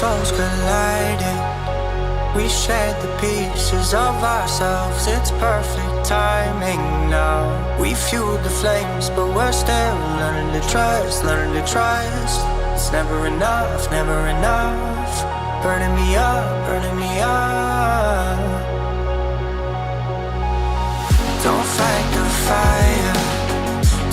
souls colliding. We shared the pieces of ourselves. It's perfect timing now. We fueled the flames, but we're still learning to trust, learning to trust. It's never enough, never enough. Burning me up, burning me up. Don't fight the fire.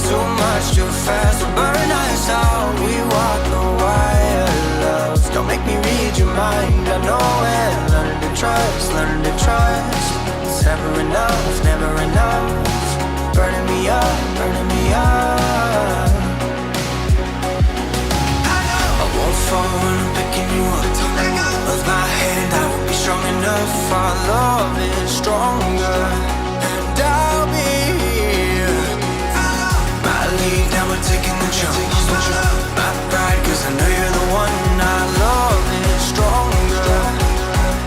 Too much too fast will burn us out. We walk the wire, love. Don't make me read your mind. I know it. Learning to trust, learning to trust. It's never enough, never enough. Burning me up, burning me up. I won't fall when I'm picking you up. Of my hand, I won't be strong enough. Our love is stronger, and I'll be here. My lead, now we're taking the jump. My pride, cause I know you're the one. Our love is stronger.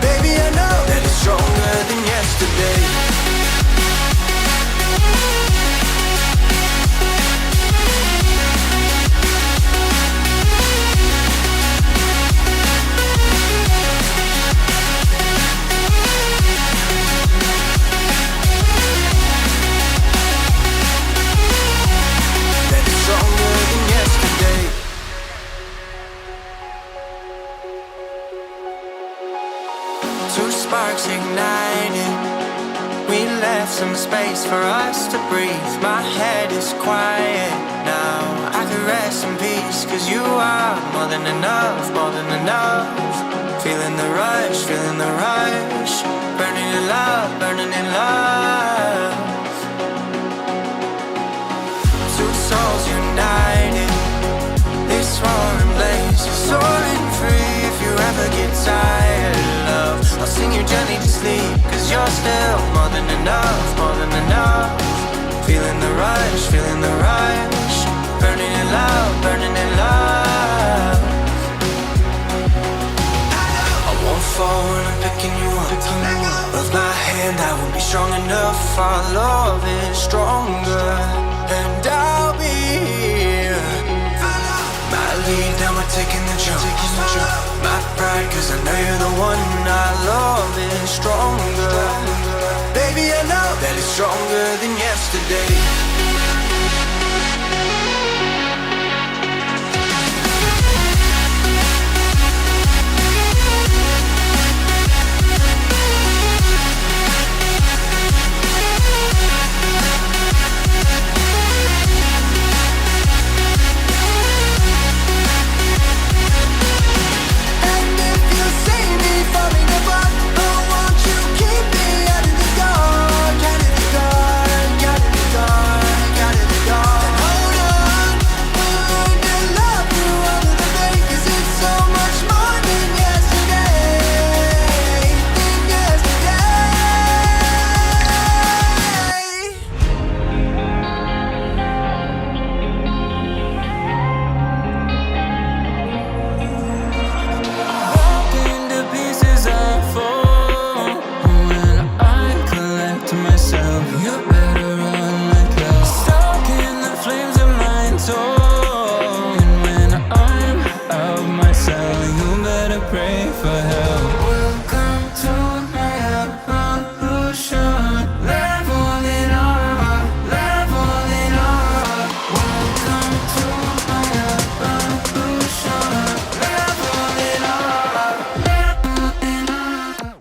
Baby, I know that it's stronger than yesterday. Two sparks igniting. We left some space for us to breathe. My head is quiet now. I can rest in peace, cause you are more than enough, more than enough. Feeling the rush, feeling the rush. Burning in love, burning in love. Two souls united. This roaring blaze is soaring free. If you ever get tired, love, I'll sing you gently to sleep, cause you're still more than enough, more than enough. Feeling the rush, feeling the rush. Burning in love, burning in love. I won't fall when I'm picking you up. Of my hand, I won't be strong enough. Our love is stronger, and I'll be here. My lead, now we're taking the jump. My pride, cause I know you're the one. Our love is stronger. Baby, I know that it's stronger than yesterday.